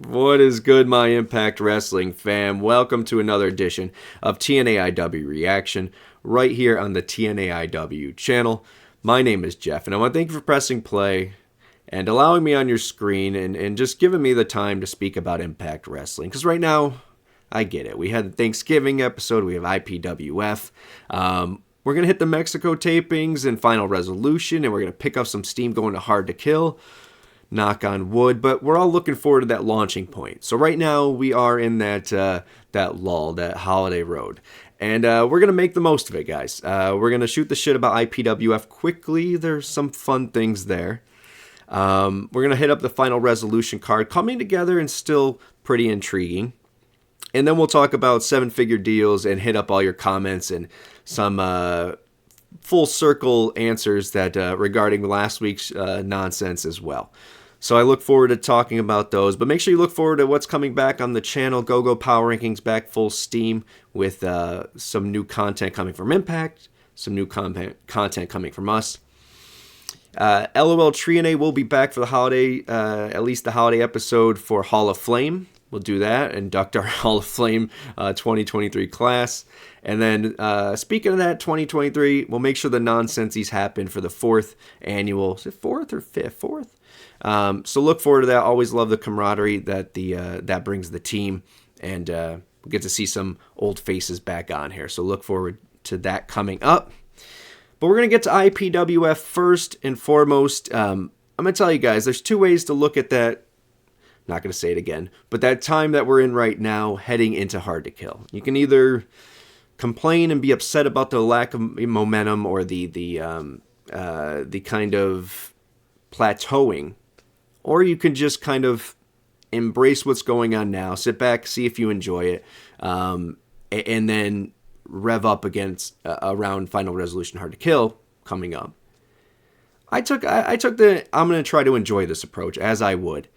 What is good, my Impact Wrestling fam? Welcome to another edition of TNAIW Reaction right here on the TNAIW channel. My name is Geoff, and I want to thank you for pressing play and allowing me on your screen and just giving me the time to speak about Impact Wrestling. Because right now, I get it. We had the Thanksgiving episode. We have IPWF. We're going to hit the Mexico tapings and Final Resolution, and we're going to pick up some steam going to Hard to Kill. Knock on wood, but we're all looking forward to that launching point. So right now we are in that lull, that holiday road, and we're gonna make the most of it, guys. We're gonna shoot the shit about IPWF quickly. There's some fun things there. We're gonna hit up the Final Resolution card, coming together and still pretty intriguing. And then we'll talk about seven-figure deals and hit up all your comments and some full circle answers that regarding last week's nonsense as well. So I look forward to talking about those, but make sure you look forward to what's coming back on the channel. Go Power Rankings back full steam with some new content coming from Impact, some new content coming from us. LOL TNAIW will be back for the holiday, at least the holiday episode for Hall of Flame. We'll do that, induct our Hall of Flame 2023 class. And then, speaking of that, 2023, we'll make sure the nonsensies happen for the fourth annual. Is it fourth or fifth? Fourth? So look forward to that. Always love the camaraderie that that brings the team. And we'll get to see some old faces back on here. So look forward to that coming up. But we're going to get to IPWF first and foremost. I'm going to tell you guys, there's two ways to look at that. Not going to say it again, but that time that we're in right now, heading into Hard to Kill. You can either complain and be upset about the lack of momentum or the kind of plateauing, or you can just kind of embrace what's going on now, sit back, see if you enjoy it, and then rev up against around Final Resolution Hard to Kill coming up. I took the I'm going to try to enjoy this approach as I would.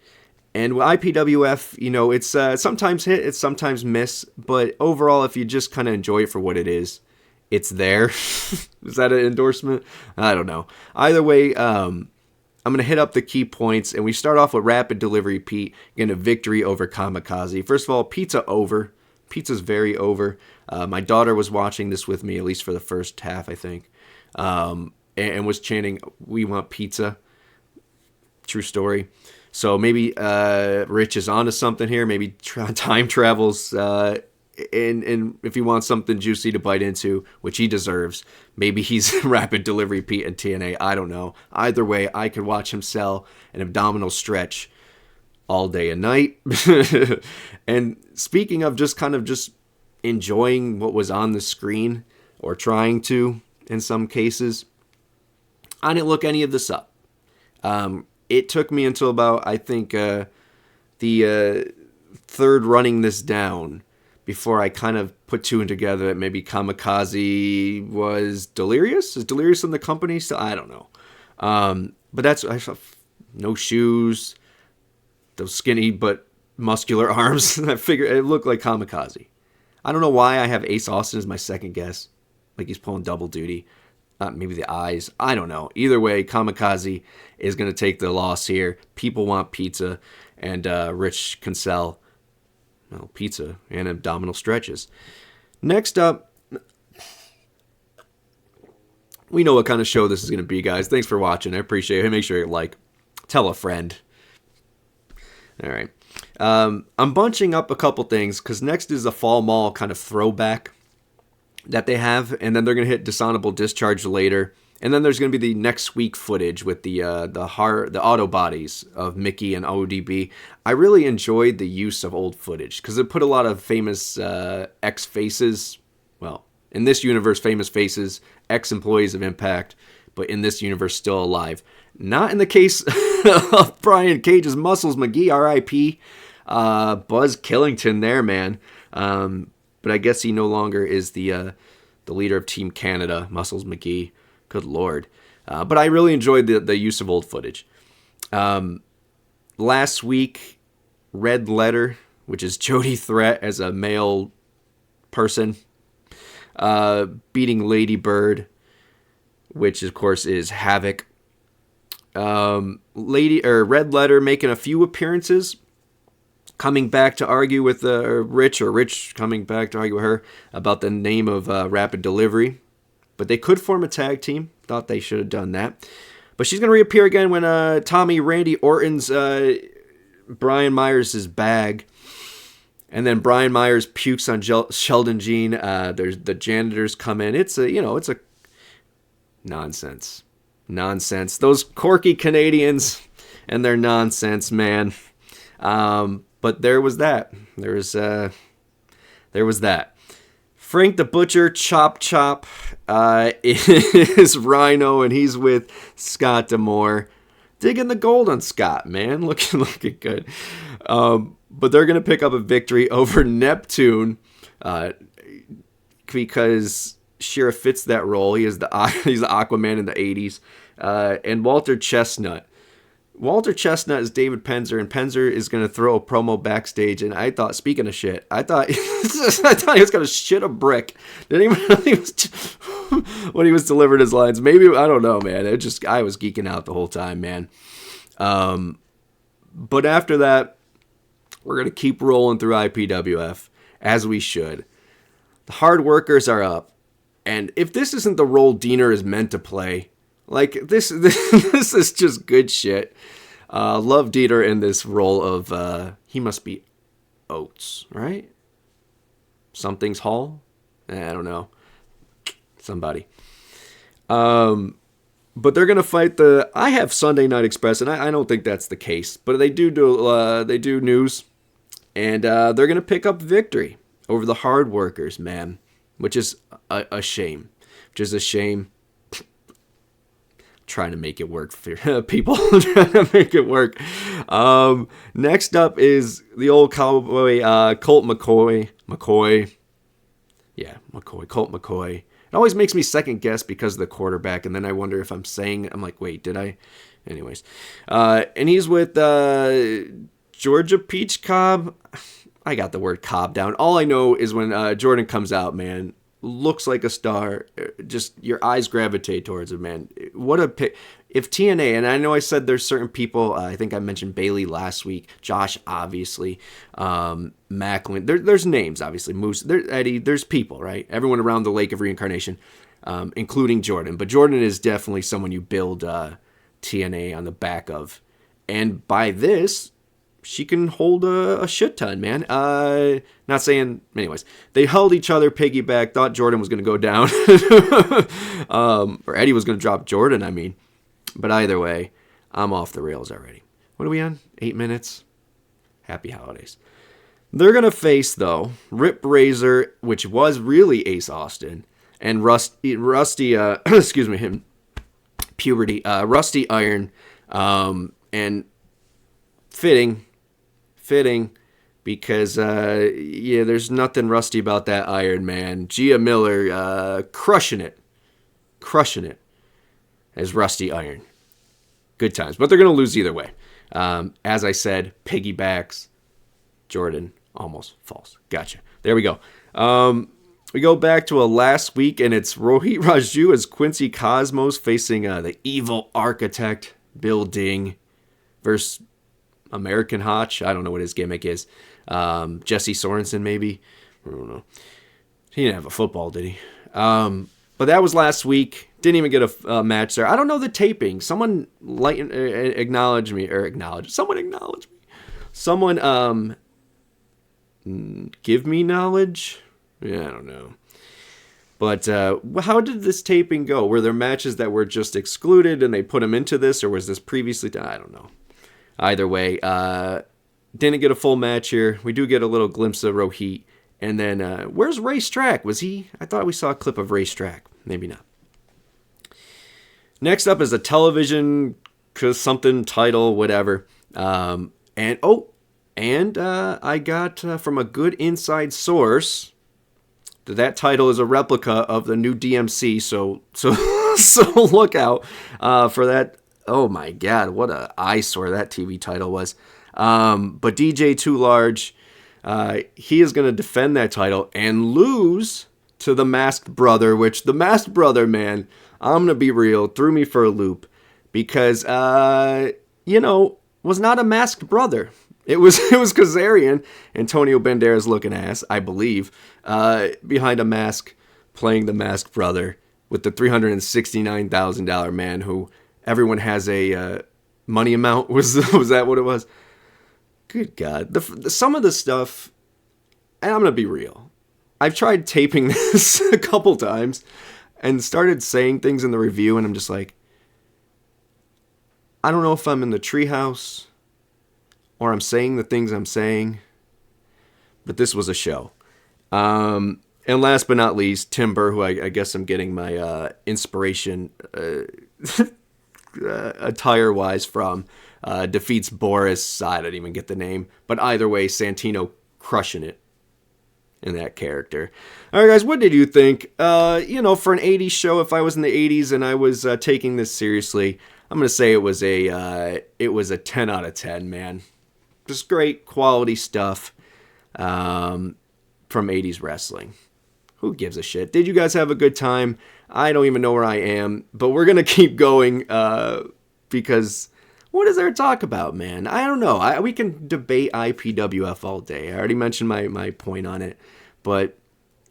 And with IPWF, you know, it's sometimes hit, it's sometimes miss, but overall, if you just kind of enjoy it for what it is, it's there. Is that an endorsement? I don't know. Either way, I'm going to hit up the key points, and we start off with Rapid Delivery Pete getting a victory over Kamikaze. First of all, pizza over. Pizza's very over. My daughter was watching this with me, at least for the first half, I think, and was chanting, "We want pizza." True story. So maybe Rich is onto something here. Maybe time travels, and if he wants something juicy to bite into, which he deserves, maybe he's Rapid Delivery Pete and TNA. I don't know. Either way, I could watch him sell an abdominal stretch all day and night. And speaking of just enjoying what was on the screen, or trying to in some cases, I didn't look any of this up. It took me until about, I think, the third running this down before I kind of put two and together that maybe Kamikaze was Delirious. Is Delirious in the company still? I don't know. But I saw no shoes, those skinny but muscular arms. I figured it looked like Kamikaze. I don't know why I have Ace Austin as my second guess. Like he's pulling double duty. Maybe the eyes. I don't know. Either way, Kamikaze is going to take the loss here. People want pizza, and Rich can sell pizza and abdominal stretches. Next up, we know what kind of show this is going to be, guys. Thanks for watching. I appreciate it. Make sure you like. Tell a friend. All right. I'm bunching up a couple things because next is a Fall Mall kind of throwback that they have, and then they're going to hit Dishonorable Discharge later, and then there's going to be the next week footage with the auto bodies of Mickey and ODB. I really enjoyed the use of old footage because it put a lot of famous ex-faces, well, in this universe, famous faces, ex-employees of Impact, but in this universe, still alive. Not in the case of Brian Cage's Muscles McGee, R.I.P. Buzz Killington there, man. But I guess he no longer is the leader of Team Canada, Muscles McGee. Good Lord. But I really enjoyed the use of old footage. Last week, Red Letter, which is Jody Threat as a male person, beating Lady Bird, which of course is Havoc. Red Letter making a few appearances. coming back to argue with Rich, or Rich coming back to argue with her about the name of Rapid Delivery. But they could form a tag team. Thought they should have done that. But she's going to reappear again when Tommy Randy Orton's Brian Myers' bag. And then Brian Myers pukes on Sheldon Jean. There's the janitors come in. It's a nonsense. Those quirky Canadians and their nonsense, man. But there was that. There was that. Frank the Butcher, Chop, is Rhino, and he's with Scott D'Amore. Digging the gold on Scott, man. Looking good. But they're going to pick up a victory over Neptune because Shira fits that role. He's the Aquaman in the 80s. And Walter Chestnut. Walter Chestnut is David Penzer, and Penzer is going to throw a promo backstage. And I thought, speaking of shit, I thought he was going to shit a brick. Didn't even know when he was delivering his lines. Maybe, I don't know, man. I was geeking out the whole time, man. But after that, we're going to keep rolling through IPWF, as we should. The hard workers are up. And if this isn't the role Diener is meant to play, like, this is just good shit. Love Dieter in this role of, he must be Oates, right? Something's Hall? I don't know. Somebody. But they're going to fight I have Sunday Night Express, and I don't think that's the case. But they do news, and they're going to pick up victory over the hard workers, man, which is a shame. Trying to make it work for people. Trying to make it work. Next up is the old cowboy, Colt McCoy. Colt McCoy. It always makes me second guess because of the quarterback, and then I wonder if I'm like, wait, did I? Anyways. And he's with Georgia Peach Cobb. I got the word Cobb down. All I know is when Jordan comes out, man, looks like a star. Just your eyes gravitate towards him, man. What a pick. If TNA, and I know I said there's certain people, I think I mentioned Bailey last week, Josh, obviously, Macklin, there's names, obviously, Moose, Eddie, there's people, right? Everyone around the Lake of Reincarnation, including Jordan. But Jordan is definitely someone you build TNA on the back of. And by this, she can hold a shit ton, man. Not saying, anyways. They held each other, piggyback, thought Jordan was going to go down. Or Eddie was going to drop Jordan, I mean. But either way, I'm off the rails already. What are we on? 8 minutes? Happy holidays. They're going to face, though, Rip Razor, which was really Ace Austin, and Rusty, excuse me, him, Puberty, Rusty Iron, and fitting, because, there's nothing rusty about that Iron Man. Gia Miller, crushing it as Rusty Iron. Good times, but they're going to lose either way. As I said, piggybacks, Jordan almost falls. Gotcha. There we go. We go back to a last week, and it's Rohit Raju as Quincy Cosmos facing the evil architect, Bill Ding, versus American Hotch. I don't know what his gimmick is. Jesse Sorensen, maybe. I don't know. He didn't have a football, did he? But that was last week. Didn't even get a match there. I don't know the taping. Someone acknowledge me. Someone acknowledge me. Someone give me knowledge. Yeah, I don't know. But how did this taping go? Were there matches that were just excluded and they put them into this, or was this previously done? I don't know. Either way, didn't get a full match here. We do get a little glimpse of Rohit. And then, where's Ray Strack? Was he? I thought we saw a clip of Ray Strack. Maybe not. Next up is a television something title, whatever. I got from a good inside source that title is a replica of the new DMC. So look out for that. Oh my God, what a eyesore that TV title was. But DJ Too Large, he is going to defend that title and lose to the Masked Brother, which the Masked Brother, man, I'm going to be real, threw me for a loop because, was not a Masked Brother. It was Kazarian, Antonio Banderas looking ass, I believe, behind a mask, playing the Masked Brother with the $369,000 man who everyone has a money amount. Was that what it was? Good God. Some of the stuff, and I'm going to be real. I've tried taping this a couple times and started saying things in the review, and I'm just like, I don't know if I'm in the treehouse or I'm saying the things I'm saying, but this was a show. And last but not least, Timber, who I guess I'm getting my inspiration attire-wise from, defeats Boris. I don't even get the name. But either way, Santino crushing it in that character. All right, guys, what did you think? For an 80s show, if I was in the 80s and I was taking this seriously, I'm going to say it was a 10 out of 10, man. Just great quality stuff from 80s wrestling. Who gives a shit? Did you guys have a good time? I don't even know where I am, but we're going to keep going because what is there to talk about, man? I don't know. We can debate IPWF all day. I already mentioned my point on it, but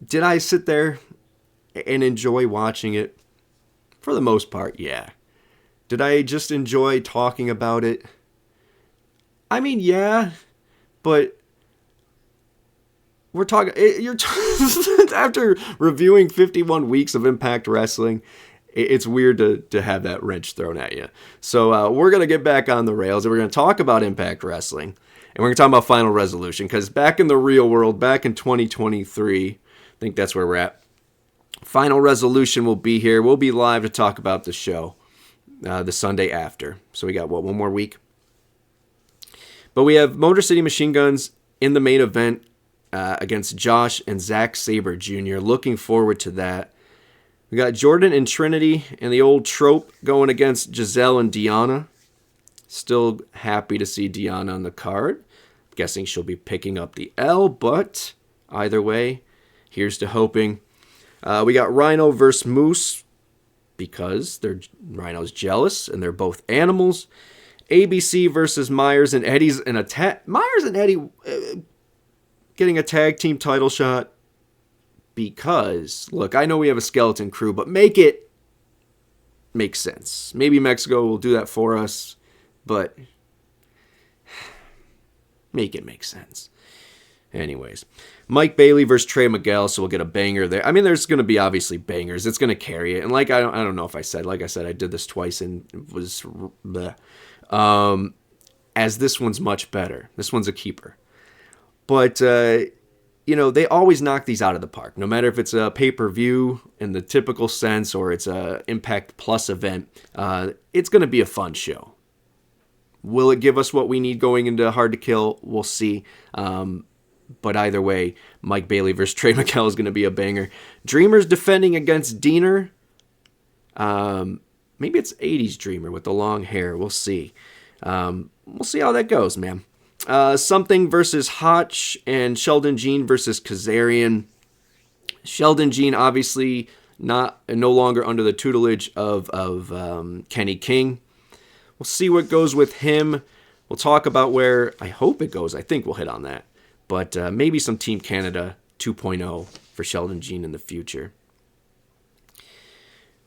did I sit there and enjoy watching it? For the most part, yeah. Did I just enjoy talking about it? I mean, yeah, but we're talking. After reviewing 51 weeks of Impact Wrestling, it's weird to have that wrench thrown at you. So we're gonna get back on the rails, and we're gonna talk about Impact Wrestling, and we're gonna talk about Final Resolution, because back in the real world, back in 2023, I think that's where we're at. Final Resolution will be here. We'll be live to talk about the show the Sunday after. So we got one more week. But we have Motor City Machine Guns in the main event against Josh and Zack Sabre Jr. Looking forward to that. We got Jordan and Trinity and the old trope going against Giselle and Deanna. Still happy to see Deanna on the card. Guessing she'll be picking up the L, but either way, here's to hoping. We got Rhino versus Moose because Rhino's jealous and they're both animals. ABC versus Myers and Eddie's in a Myers and Eddie getting a tag team title shot because, look, I know we have a skeleton crew, but make it make sense. Maybe Mexico will do that for us, but make it make sense. Anyways, Mike Bailey versus Trey Miguel, so we'll get a banger there. I mean, there's going to be obviously bangers. It's going to carry it. And I don't know if I said, I did this twice and it was bleh. As this one's much better. This one's a keeper. But, they always knock these out of the park. No matter if it's a pay-per-view in the typical sense or it's a Impact Plus event, it's going to be a fun show. Will it give us what we need going into Hard to Kill? We'll see. But either way, Mike Bailey versus Trey Miguel is going to be a banger. Dreamer's defending against Diener. Maybe it's 80s Dreamer with the long hair. We'll see. We'll see how that goes, man. Something versus Hotch and Sheldon Jean versus Kazarian. Sheldon Jean obviously no longer under the tutelage of Kenny King. We'll see what goes with him. We'll talk about where I hope it goes. I think we'll hit on that. But maybe some Team Canada 2.0 for Sheldon Jean in the future.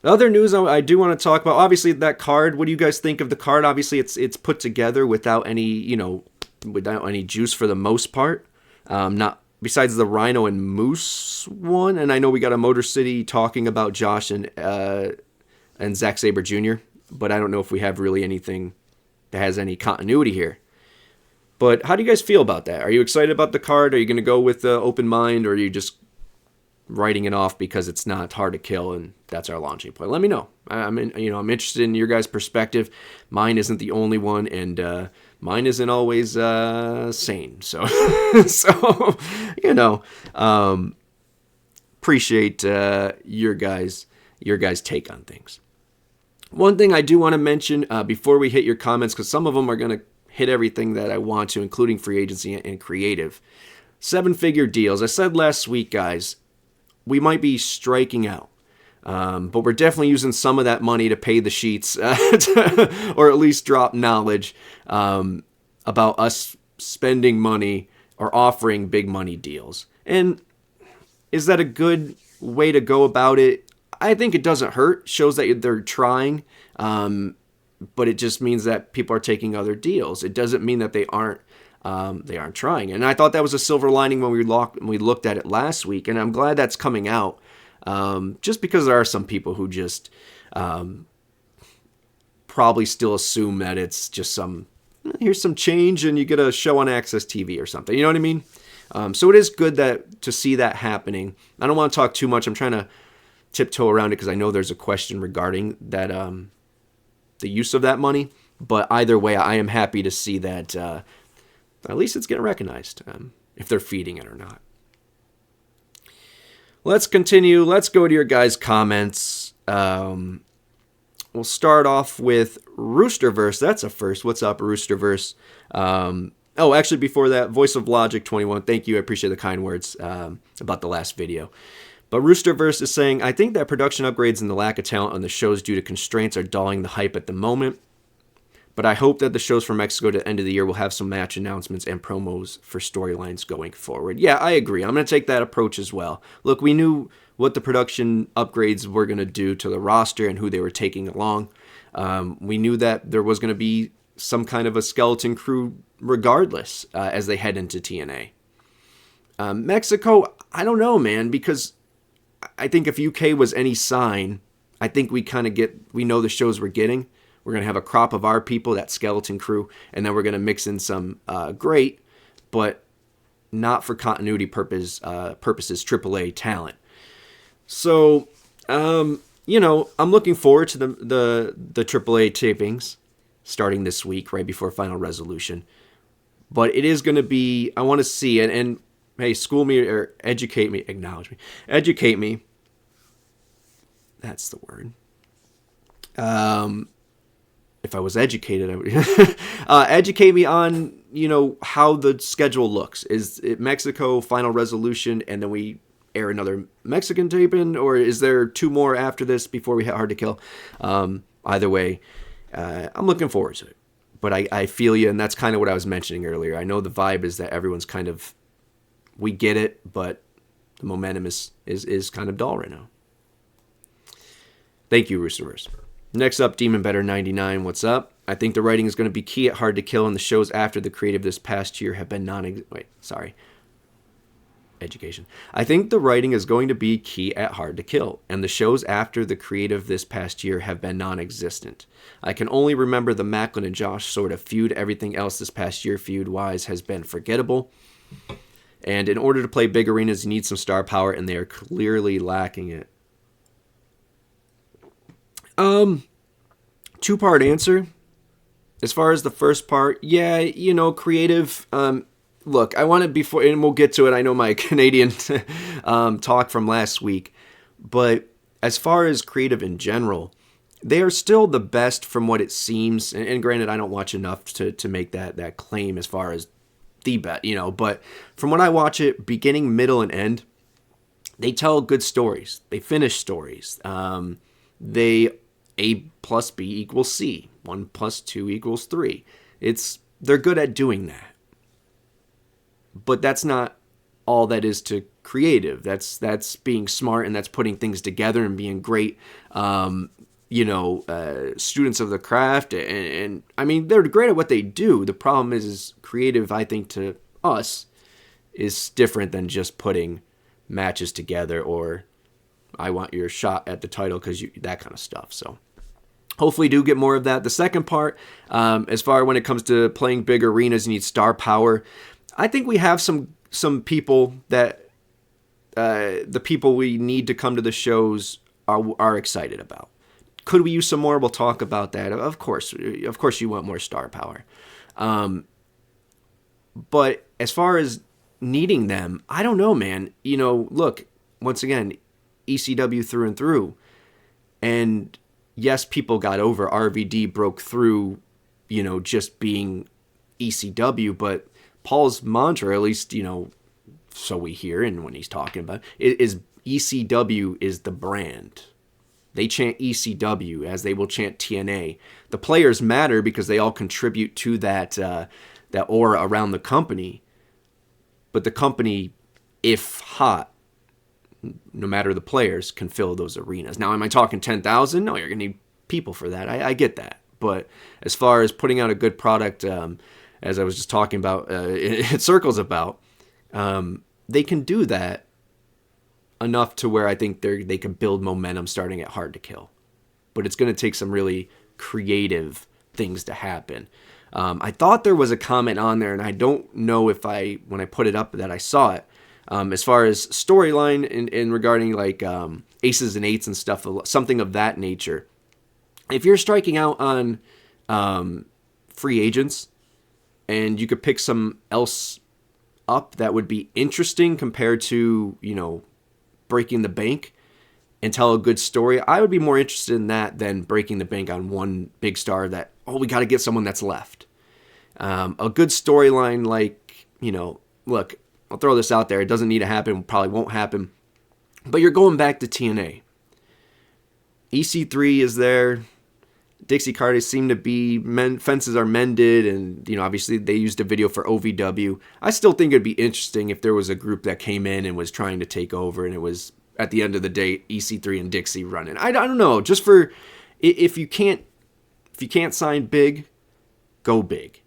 The other news I do want to talk about, obviously that card. What do you guys think of the card? Obviously it's put together without any juice for the most part. Not besides the Rhino and Moose one, and I know we got a Motor City talking about Josh and Zack Sabre Jr., but I don't know if we have really anything that has any continuity here. But how do you guys feel about that? Are you excited about the card? Are you going to go with the open mind, or are you just writing it off because it's not Hard to Kill and that's our launching point? Let me know. I'm interested in your guys' perspective. Mine isn't the only one, and mine isn't always sane. So, appreciate your guys' take on things. One thing I do want to mention before we hit your comments, because some of them are going to hit everything that I want to, including free agency and creative. 7-figure deals. I said last week, guys, we might be striking out. But we're definitely using some of that money to pay the sheets or at least drop knowledge about us spending money or offering big money deals. And is that a good way to go about it? I think it doesn't hurt. Shows that they're trying, but it just means that people are taking other deals. It doesn't mean that they aren't trying. And I thought that was a silver lining when we looked at it last week, and I'm glad that's coming out. Just because there are some people who just probably still assume that it's just here's some change and you get a show on Access TV or something. You know what I mean? So it is good to see that happening. I don't want to talk too much. I'm trying to tiptoe around it because I know there's a question regarding that the use of that money. But either way, I am happy to see that at least it's getting recognized, if they're feeding it or not. Let's continue. Let's go to your guys' comments. We'll start off with Roosterverse. That's a first. What's up, Roosterverse? Actually, before that, Voice of Logic 21. Thank you. I appreciate the kind words about the last video. But Roosterverse is saying, I think that production upgrades and the lack of talent on the shows due to constraints are dulling the hype at the moment. But I hope that the shows from Mexico to the end of the year will have some match announcements and promos for storylines going forward. Yeah, I agree. I'm going to take that approach as well. Look, we knew what the production upgrades were going to do to the roster and who they were taking along. We knew that there was going to be some kind of a skeleton crew regardless as they head into TNA. Mexico, I don't know, man, because I think if UK was any sign, I think we know the shows we're getting. We're going to have a crop of our people, that skeleton crew, and then we're going to mix in some great, but not for continuity purposes, AAA talent. So, I'm looking forward to the AAA tapings starting this week, right before Final Resolution. But it is going to be, I want to see, and hey, school me or educate me, acknowledge me, educate me. That's the word. If I was educated, I would educate me on, how the schedule looks. Is it Mexico, Final Resolution, and then we air another Mexican taping, or is there 2 more after this before we hit Hard to Kill? Either way, I'm looking forward to it. But I feel you, and that's kind of what I was mentioning earlier. I know the vibe is that everyone's kind of, we get it, but the momentum is kind of dull right now. Thank you, Roosterverse. Next up, Demon Better 99. What's up? I think the writing is going to be key at Hard to Kill, and the shows after the creative this past year have been education. I think the writing is going to be key at Hard to Kill, and the shows after the creative this past year have been non-existent. I can only remember the Macklin and Josh sort of feud. Everything else this past year feud-wise has been forgettable. And in order to play big arenas, you need some star power, and they are clearly lacking it. 2-part answer. As far as the first part, yeah, creative. Look, I want to before, and we'll get to it. I know my Canadian talk from last week, but as far as creative in general, they are still the best from what it seems. And granted, I don't watch enough to make that claim as far as the best, But from when I watch it, beginning, middle, and end, they tell good stories. They finish stories. They A plus B equals C. 1 plus 2 equals 3. They're good at doing that. But that's not all that is to creative. That's being smart, and that's putting things together and being great, students of the craft. And I mean, they're great at what they do. The problem is creative, I think, to us, is different than just putting matches together or I want your shot at the title because that kind of stuff. So hopefully do get more of that. The second part, as far when it comes to playing big arenas, you need star power. I think we have some people that the people we need to come to the shows are excited about. Could we use some more? We'll talk about that. Of course you want more star power. But as far as needing them, I don't know, man. Look, once again, ECW through and through. And yes, people got over RVD broke through, just being ECW, but Paul's mantra, at least, so we hear, and when he's talking about it, is ECW is the brand. They chant ECW as they will chant TNA. The players matter because they all contribute to that that aura around the company. But the company, if hot, no matter the players, can fill those arenas. Now, am I talking 10,000? No, you're going to need people for that. I get that. But as far as putting out a good product, as I was just talking about, it circles about, they can do that enough to where I think they can build momentum starting at Hard to Kill. But it's going to take some really creative things to happen. I thought there was a comment on there, and I don't know if when I put it up that I saw it. As far as storyline in regarding like aces and eights and stuff, something of that nature. If you're striking out on free agents and you could pick some else up that would be interesting compared to, breaking the bank and tell a good story, I would be more interested in that than breaking the bank on one big star that, we got to get someone that's left. A good storyline like, look, I'll throw this out there. It doesn't need to happen. Probably won't happen. But you're going back to TNA. EC3 is there. Dixie Carter seem to be, fences are mended, and obviously they used a video for OVW. I still think it'd be interesting if there was a group that came in and was trying to take over, and it was at the end of the day EC3 and Dixie running. I don't know, just for if you can't sign big, go big.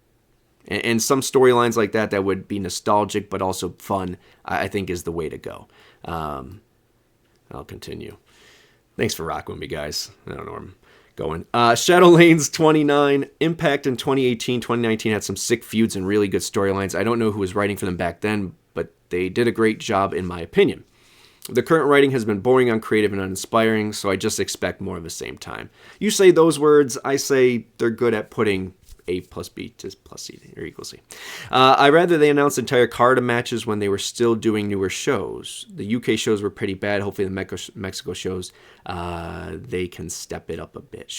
And some storylines like that would be nostalgic but also fun, I think is the way to go. I'll continue. Thanks for rocking with me, guys. I don't know where I'm going. Shadow Lanes 29. Impact in 2018, 2019 had some sick feuds and really good storylines. I don't know who was writing for them back then, but they did a great job in my opinion. The current writing has been boring, uncreative, and uninspiring, so I just expect more of the same time. You say those words, I say they're good at putting A plus B to plus C or equals C. I'd rather they announced entire card of matches when they were still doing newer shows. The UK shows were pretty bad. Hopefully the Mexico shows, they can step it up a bit.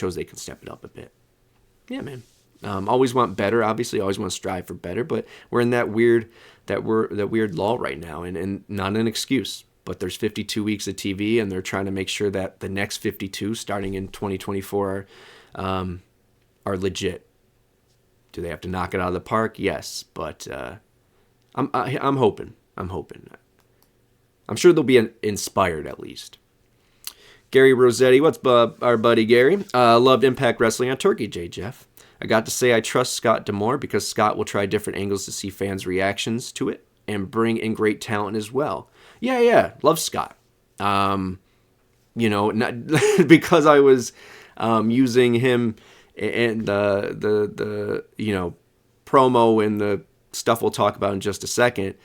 Yeah, man. Always want better, obviously. Always want to strive for better, but we're in that weird lull right now, and not an excuse. But there's 52 weeks of TV, and they're trying to make sure that the next 52, starting in 2024, are legit. Do they have to knock it out of the park? Yes, but I'm hoping. I'm sure they'll be inspired at least. Gary Rossetti, what's up, our buddy Gary? Loved Impact Wrestling on Turkey, Geoff. I got to say I trust Scott D'Amore because Scott will try different angles to see fans' reactions to it and bring in great talent as well. Yeah, love Scott. Not because I was using him and the promo and the stuff we'll talk about in just a second,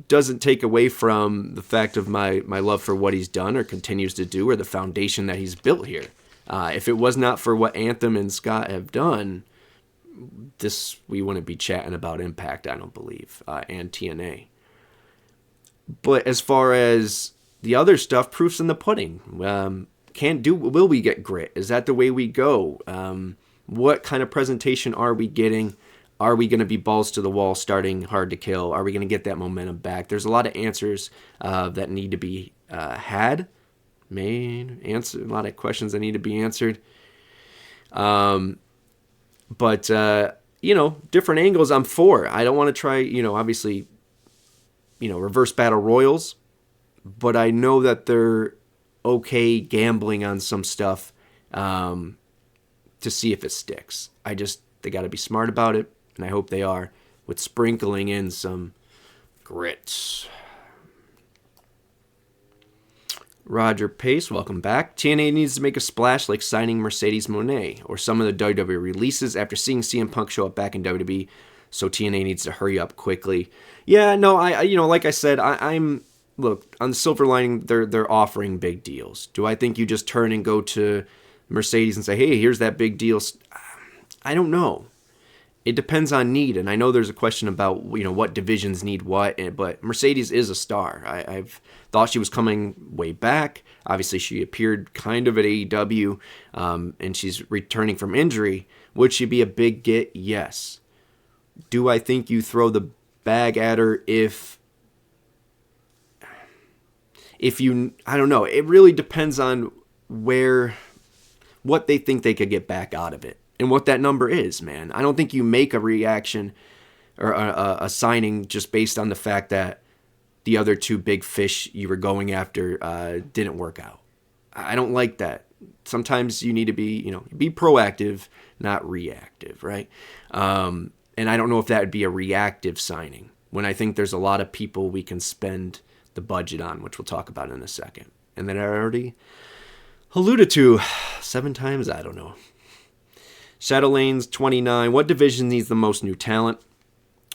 doesn't take away from the fact of my love for what he's done or continues to do or the foundation that he's built here. If it was not for what Anthem and Scott have done, we wouldn't be chatting about Impact, I don't believe, and TNA. But as far as the other stuff, proof's in the pudding. Will we get grit? Is that the way we go? What kind of presentation are we getting? Are we going to be balls to the wall starting Hard to Kill? Are we going to get that momentum back? There's a lot of answers that need to be had. A lot of questions that need to be answered. But different angles I'm for. I don't want to try, obviously, reverse battle royals, but I know that they're okay gambling on some stuff to see if it sticks. They got to be smart about it, and I hope they are, with sprinkling in some grits. Roger Pace, welcome back. TNA needs to make a splash like signing Mercedes Moné or some of the WWE releases after seeing CM Punk show up back in WWE, so TNA needs to hurry up quickly. Yeah, no, I like I said, I'm look, on the silver lining, they're offering big deals. Do I think you just turn and go to Mercedes and say, hey, here's that big deal? I don't know. It depends on need, and I know there's a question about what divisions need what, but Mercedes is a star. I've thought she was coming way back. Obviously, she appeared kind of at AEW, and she's returning from injury. Would she be a big get? Yes. Do I think you throw the bag at her if you, I don't know. It really depends on what they think they could get back out of it and what that number is, man. I don't think you make a reaction or a signing just based on the fact that the other two big fish you were going after didn't work out. I don't like that. Sometimes you need to be proactive, not reactive, right? And I don't know if that would be a reactive signing when I think there's a lot of people we can spend the budget on, which we'll talk about in a second. And then I already alluded to 7 times, I don't know. Shadow Lanes 29. What division needs the most new talent?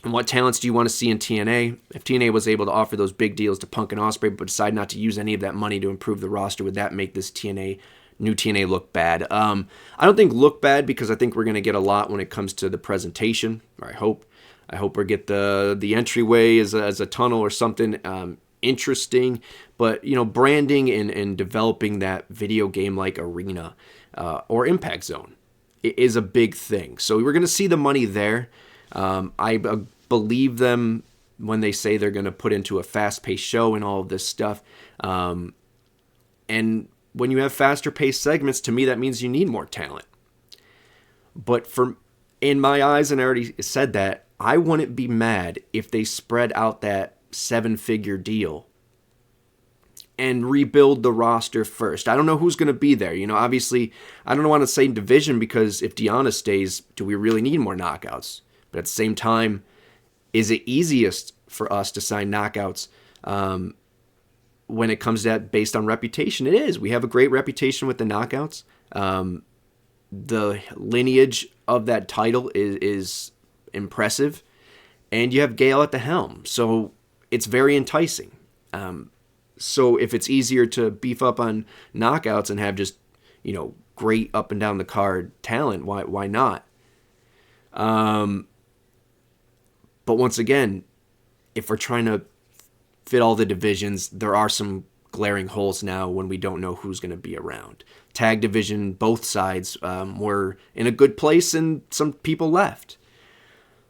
And what talents do you want to see in TNA? If TNA was able to offer those big deals to Punk and Ospreay, but decide not to use any of that money to improve the roster, would that make this new TNA look bad? I don't think look bad, because I think we're going to get a lot when it comes to the presentation. Or I hope we get the entryway as a tunnel or something interesting. But branding and developing that video game like arena or Impact Zone is a big thing. So we're going to see the money there. I believe them when they say they're going to put into a fast-paced show and all of this stuff. And when you have faster-paced segments, to me that means you need more talent. But in my eyes, and I already said that, I wouldn't be mad if they spread out that 7-figure deal and rebuild the roster first. I don't know who's going to be there. Obviously, I don't want to say division, because if Deanna stays, do we really need more knockouts? But at the same time, is it easiest for us to sign knockouts when it comes to that based on reputation? It is. We have a great reputation with the knockouts. The lineage of that title is impressive. And you have Gail at the helm. So it's very enticing. So if it's easier to beef up on knockouts and have just, great up and down the card talent, why not? But once again, if we're trying to fit all the divisions, there are some glaring holes now when we don't know who's going to be around. Tag division, both sides were in a good place, and some people left.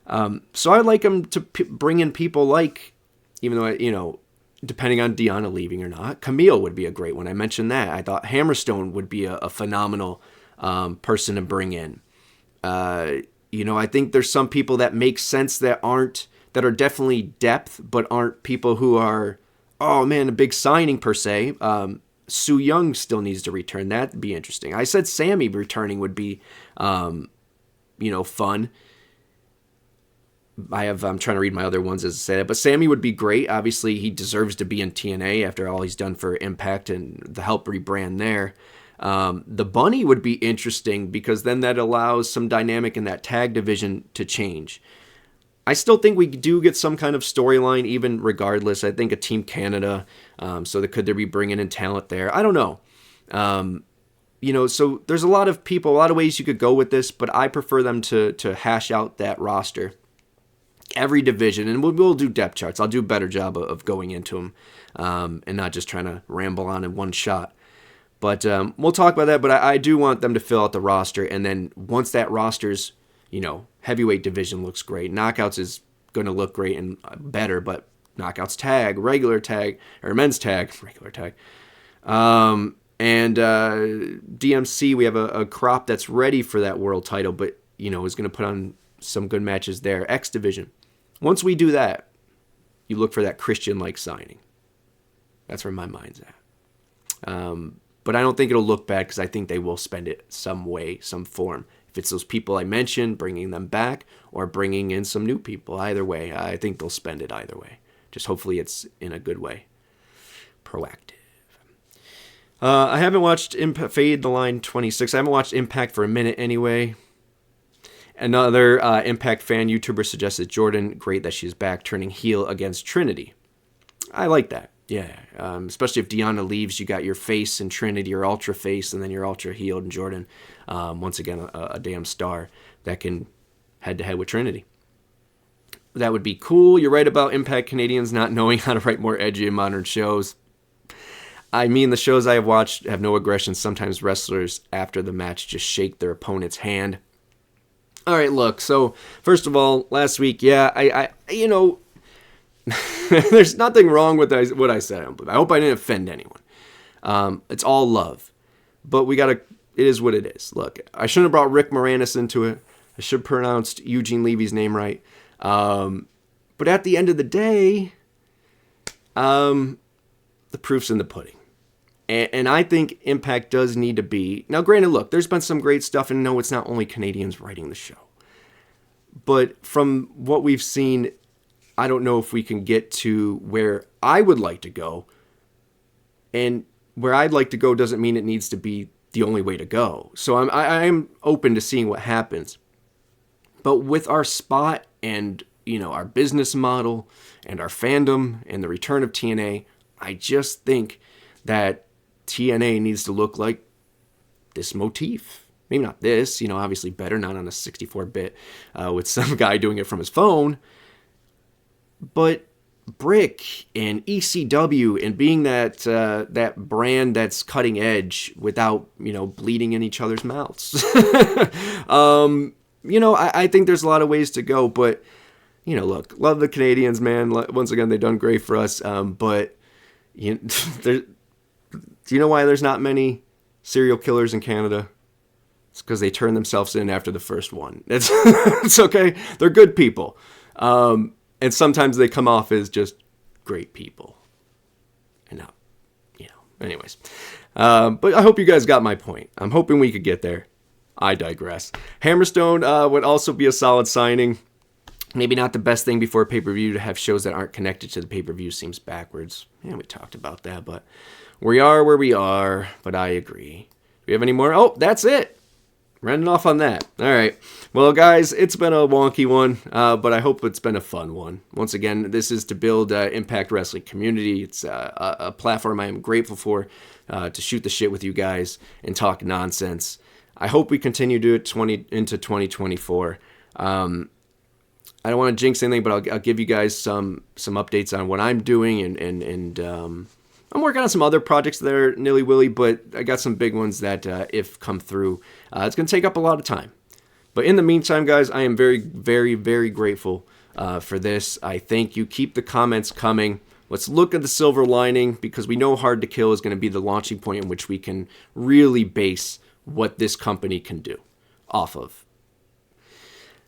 So I'd like them to bring in people like, even though, depending on Deanna leaving or not, Camille would be a great one. I mentioned that. I thought Hammerstone would be a phenomenal person to bring in. I think there's some people that make sense that are definitely depth, but aren't people who are, oh man, a big signing per se. Su Yung still needs to return. That'd be interesting. I said Sammy returning would be, fun. I'm trying to read my other ones as I said it, but Sammy would be great. Obviously, he deserves to be in TNA after all he's done for Impact and the help rebrand there. The Bunny would be interesting, because then that allows some dynamic in that tag division to change. I still think we do get some kind of storyline, even regardless. I think a Team Canada, so could there be bringing in talent there? I don't know. So there's a lot of people, a lot of ways you could go with this, but I prefer them to hash out that roster. Every division, and we'll do depth charts. I'll do a better job of going into them and not just trying to ramble on in one shot. But we'll talk about that, but I do want them to fill out the roster, and then once that roster's, heavyweight division looks great, knockouts is going to look great and better, but knockouts tag, regular tag, or men's tag, regular tag. And DMC, we have a crop that's ready for that world title, but, is going to put on some good matches there. X division. Once we do that, you look for that Christian-like signing. That's where my mind's at. But I don't think it'll look bad, because I think they will spend it some way, some form. If it's those people I mentioned, bringing them back, or bringing in some new people, either way, I think they'll spend it either way. Just hopefully it's in a good way. Proactive. I haven't watched Fade the Line 26. I haven't watched Impact for a minute anyway. Another Impact fan YouTuber suggested Jordan, great that she's back, turning heel against Trinity. I like that. Yeah, especially if Deanna leaves, you got your face and Trinity, your ultra face, and then your ultra heel, and Jordan, once again, a damn star that can head-to-head with Trinity. That would be cool. You're right about Impact Canadians not knowing how to write more edgy and modern shows. I mean, the shows I have watched have no aggression. Sometimes wrestlers, after the match, just shake their opponent's hand. All right, look, so first of all, last week, yeah, there's nothing wrong with what I said. I hope I didn't offend anyone. It's all love. But it is what it is. Look, I shouldn't have brought Rick Moranis into it. I should have pronounced Eugene Levy's name right. But at the end of the day, the proof's in the pudding. And I think Impact does need to be... Now, granted, look, there's been some great stuff, and no, it's not only Canadians writing the show. But from what we've seen, I don't know if we can get to where I would like to go. And where I'd like to go doesn't mean it needs to be the only way to go. So I'm open to seeing what happens. But with our spot and, our business model and our fandom and the return of TNA, I just think that TNA needs to look like this motif. Maybe not this, obviously better, not on a 64-bit with some guy doing it from his phone. But Brick and ECW and being that brand that's cutting edge without, bleeding in each other's mouths. I think there's a lot of ways to go, but, look, love the Canadians, man. Once again, they've done great for us. But, do you know why there's not many serial killers in Canada? It's because they turn themselves in after the first one. It's okay. They're good people. And sometimes they come off as just great people. And not, anyways. But I hope you guys got my point. I'm hoping we could get there. I digress. Hammerstone would also be a solid signing. Maybe not the best thing before pay-per-view to have shows that aren't connected to the pay-per-view seems backwards. Yeah, we talked about that, but we are where we are, but I agree. Do we have any more? Oh, that's it. Running off on that. All right. Well, guys, it's been a wonky one, but I hope it's been a fun one. Once again, this is to build Impact Wrestling community. It's a platform I am grateful for to shoot the shit with you guys and talk nonsense. I hope we continue to do it into 2024. I don't want to jinx anything, but I'll give you guys some updates on what I'm doing, and I'm working on some other projects that are nilly-willy, but I got some big ones that, if come through, it's going to take up a lot of time. But in the meantime, guys, I am very, very, very grateful for this. I thank you. Keep the comments coming. Let's look at the silver lining, because we know Hard to Kill is going to be the launching point in which we can really base what this company can do off of.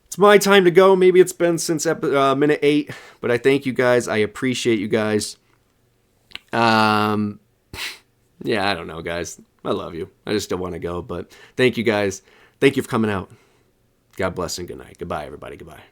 It's my time to go. Maybe it's been since minute 8, but I thank you guys. I appreciate you guys. Yeah, I don't know, guys. I love you. I just don't want to go, but thank you guys. Thank you for coming out. God bless and good night. Goodbye, everybody. Goodbye.